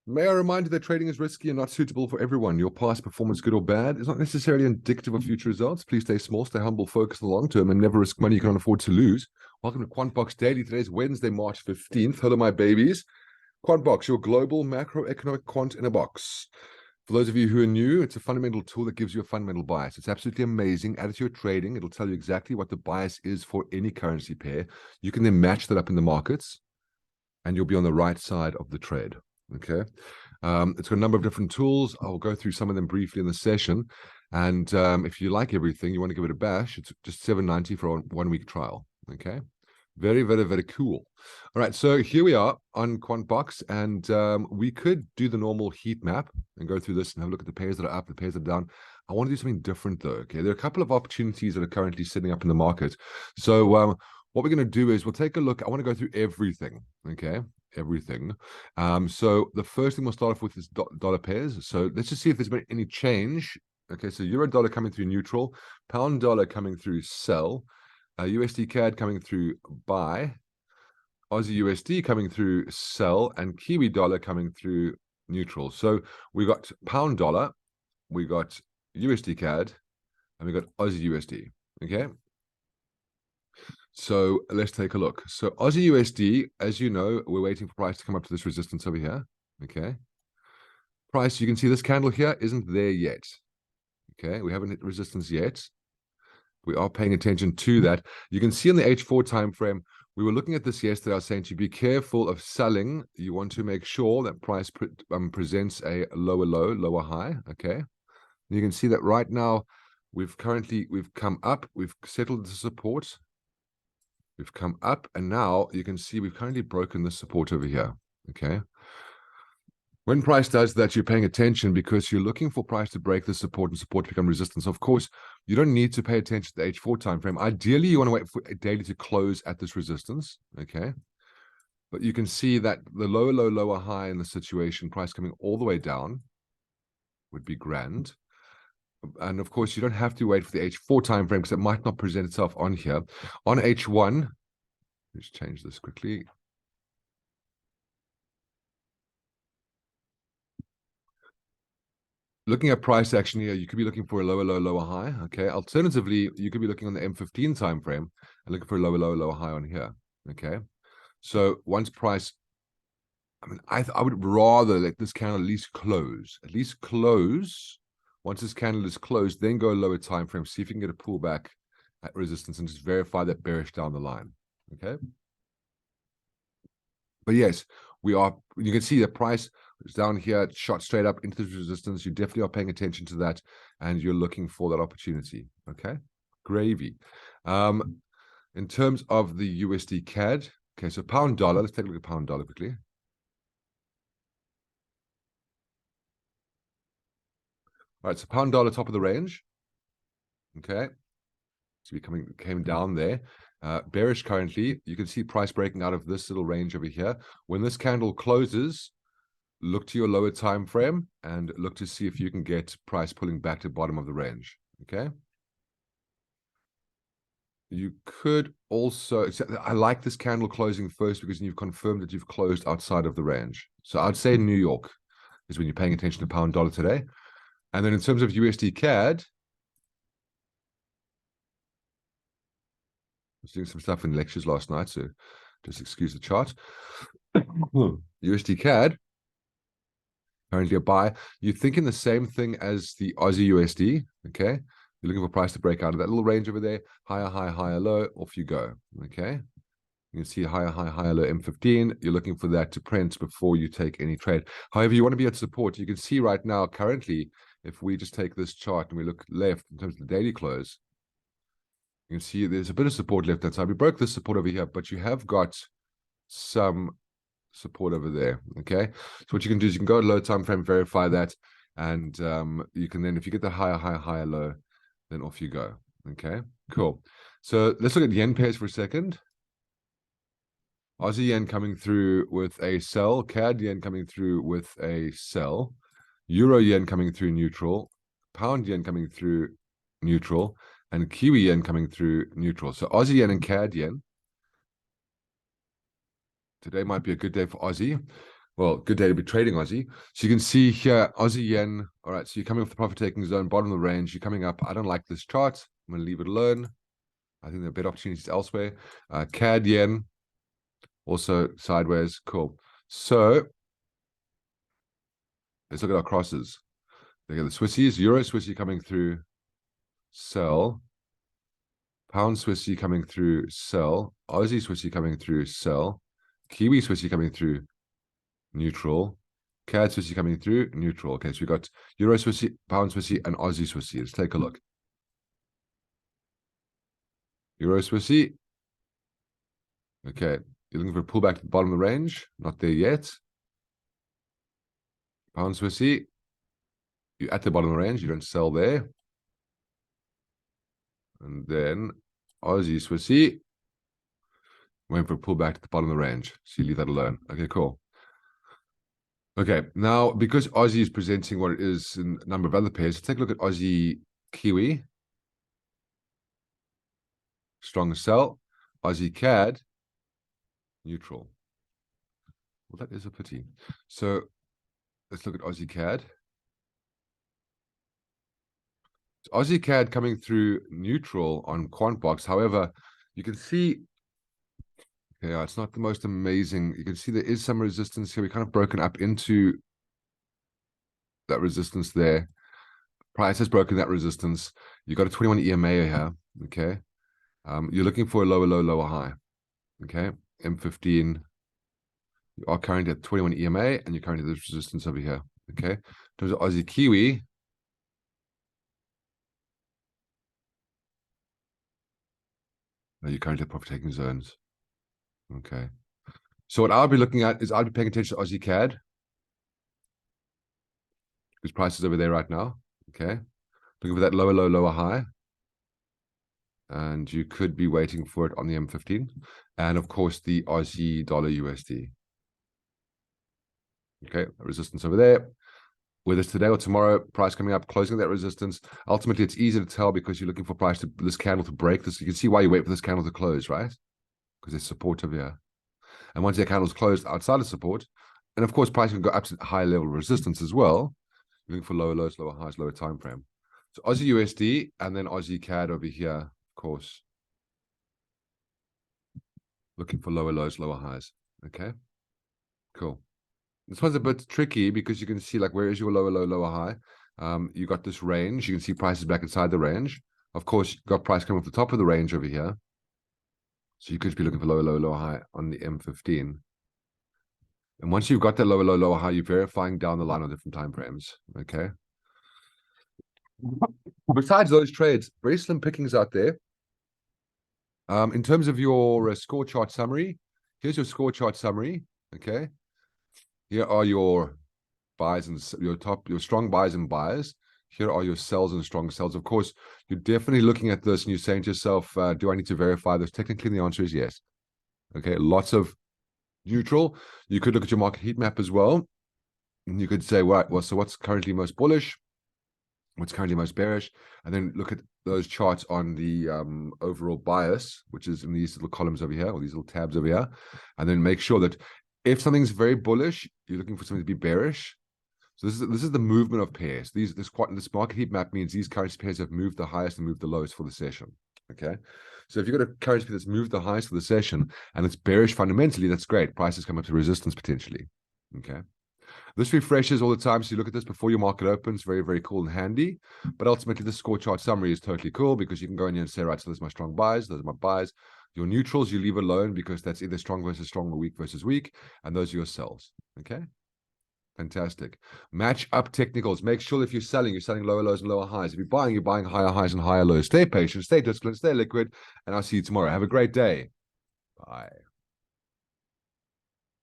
May I remind you that trading is risky and not suitable for everyone. Your past performance, good or bad, is not necessarily indicative of future results. Please stay small, stay humble, focus on the long term, and never risk money you cannot afford to lose. Welcome to QuantBox Daily. Today is Wednesday, March 15th. Hello, my babies. QuantBox, your global macroeconomic quant in a box. For those of you who are new, it's a fundamental tool that gives you a fundamental bias. It's absolutely amazing. Add it to your trading. It'll tell you exactly what the bias is for any currency pair. You can then match that up in the markets, and you'll be on the right side of the trade. Okay. It's got a number of different tools. I'll go through some of them briefly in the session. And if you like everything, you want to give it a bash, it's just $7.90 for a 1 week trial. Okay. Very, very, very cool. All right. So here we are on QuantBox, and we could do the normal heat map and go through this and have a look at the pairs that are up, the pairs that are down. I want to do something different though. Okay. There are a couple of opportunities that are currently sitting up in the market. So what we're going to do is we'll take a look. I want to go through everything. Okay. Everything. So the first thing we'll start off with is dollar pairs. So let's just see if there's been any change. Okay, so euro dollar coming through neutral, pound dollar coming through sell, USD CAD coming through buy, Aussie USD coming through sell, and Kiwi dollar coming through neutral. So we got pound dollar, we got USD CAD, and we got Aussie USD. Okay. So let's take a look. So Aussie USD, as you know, we're waiting for price to come up to this resistance over here. Okay. Price, you can see this candle here isn't there yet. Okay. We haven't hit resistance yet. We are paying attention to that. You can see on the H4 time frame, we were looking at this yesterday. I was saying to be careful of selling. You want to make sure that price presents a lower low, lower high. Okay. You can see that right now, we've come up, we've settled the support. We've come up, and now you can see we've currently broken the support over here. Okay. When price does that, you're paying attention because you're looking for price to break the support and support to become resistance. Of course, you don't need to pay attention to the H4 time frame. Ideally, you want to wait for a daily to close at this resistance. Okay. But you can see that the lower low, lower high in the situation, price coming all the way down would be grand. And of course, you don't have to wait for the H4 time frame because it might not present itself on here. On H1, let's change this quickly. Looking at price action here, you could be looking for a lower low, lower high. Okay. Alternatively, you could be looking on the M15 time frame and looking for a lower low, lower high on here. Okay. So once price, I would rather let this candle at least close. Once this candle is closed, then go lower time frame. See if you can get a pullback at resistance and just verify that bearish down the line. Okay. But yes, you can see the price is down here, shot straight up into the resistance. You definitely are paying attention to that, and you're looking for that opportunity. Okay. Gravy. In terms of the USD CAD, okay, so pound dollar, let's take a look at pound dollar quickly. All right, so pound dollar top of the range. Okay. So we came down there. Bearish currently. You can see price breaking out of this little range over here. When this candle closes, look to your lower time frame and look to see if you can get price pulling back to the bottom of the range. Okay. You could also, I like this candle closing first because you've confirmed that you've closed outside of the range. So I'd say New York is when you're paying attention to pound dollar today. And then in terms of USD CAD, I was doing some stuff in lectures last night, so just excuse the chart. USD CAD, currently a buy. You're thinking the same thing as the Aussie USD, okay? You're looking for price to break out of that little range over there. Higher, high, higher, low, off you go, okay? You can see higher, high, higher, low, M15. You're looking for that to print before you take any trade. However, you want to be at support. You can see right now, currently, if we just take this chart and we look left in terms of the daily close, you can see there's a bit of support left that side. We broke this support over here, but you have got some support over there. Okay. So what you can do is you can go at low time frame, verify that, and you can then, if you get the higher, higher, higher, low, then off you go. Okay. Cool. So let's look at yen pairs for a second. Aussie yen coming through with a sell, CAD yen coming through with a sell, Euro yen coming through neutral, pound yen coming through neutral, and Kiwi yen coming through neutral. So Aussie yen and CAD yen. Today might be a good day for Aussie. Well, good day to be trading Aussie. So you can see here, Aussie yen. All right, so you're coming off the profit-taking zone, bottom of the range. You're coming up. I don't like this chart. I'm going to leave it alone. I think there are better opportunities elsewhere. CAD yen, also sideways. Cool. So let's look at our crosses. Look at the Swissies. Euro Swissy coming through, sell. Pound Swissy coming through, sell. Aussie Swissy coming through, sell. Kiwi Swissy coming through, neutral. CAD Swissy coming through, neutral. Okay, so we got Euro Swissy, Pound Swissy, and Aussie Swissy. Let's take a look. Euro Swissy. Okay, you're looking for a pullback to the bottom of the range. Not there yet. Pound Swissy. You're at the bottom of the range. You don't sell there. And then Aussie Swissy. Waiting for a pullback to the bottom of the range. So you leave that alone. Okay, cool. Okay, now because Aussie is presenting what it is in a number of other pairs, let's take a look at Aussie Kiwi. Strong sell. Aussie CAD. Neutral. Well, that is a pity. So let's look at Aussie CAD. So Aussie CAD coming through neutral on QuantBox. However, you can see, yeah, it's not the most amazing. You can see there is some resistance here. We're kind of broken up into that resistance there. Price has broken that resistance. You've got a 21 EMA here. Okay. You're looking for a lower low, lower high. Okay. M15. You are currently at 21 EMA and you're currently at this resistance over here. Okay. In terms of Aussie Kiwi, you're currently at profit taking zones. Okay. So what I'll be looking at is I'll be paying attention to Aussie CAD. Because price is over there right now. Okay. Looking for that lower low, lower high. And you could be waiting for it on the M15. And of course, the Aussie dollar USD. Okay, resistance over there. Whether it's today or tomorrow, price coming up, closing that resistance. Ultimately, it's easy to tell because you're looking for price to this candle to break this. You can see why you wait for this candle to close, right? Because there's support over here. And once that candle's closed outside of support, and of course, price can go up to high level resistance as well. You're looking for lower lows, lower highs, lower time frame. So Aussie USD and then Aussie CAD over here, of course. Looking for lower lows, lower highs. Okay, cool. This one's a bit tricky because you can see like where is your lower low, lower high. You got this range. You can see prices back inside the range. Of course, you got price coming off the top of the range over here. So you could be looking for lower low, lower high on the M15. And once you've got that lower low, lower high, you're verifying down the line on different time frames. Okay. Besides those trades, very slim pickings out there. In terms of your score chart summary, here's your score chart summary. Okay. Here are your buys and your strong buys and buyers. Here are your sells and strong sells. Of course, you're definitely looking at this and you're saying to yourself, do I need to verify this? Technically, the answer is yes. Okay, lots of neutral. You could look at your market heat map as well. And you could say, right, well, so what's currently most bullish? What's currently most bearish? And then look at those charts on the overall bias, which is in these little columns over here, or these little tabs over here. And then make sure that if something's very bullish, you're looking for something to be bearish. So this is the movement of pairs. This market heat map means these currency pairs have moved the highest and moved the lowest for the session. Okay. So if you've got a currency that's moved the highest for the session and it's bearish fundamentally, that's great. Prices come up to resistance potentially. Okay. This refreshes all the time. So you look at this before your market opens. Very, very cool and handy. But ultimately, the score chart summary is totally cool because you can go in here and say, right, so those are my strong buys. Those are my buys. Your neutrals, you leave alone because that's either strong versus strong or weak versus weak. And those are your sells. Okay. Fantastic. Match up technicals. Make sure if you're selling lower lows and lower highs. If you're buying higher highs and higher lows. Stay patient, stay disciplined, stay liquid. And I'll see you tomorrow. Have a great day. Bye.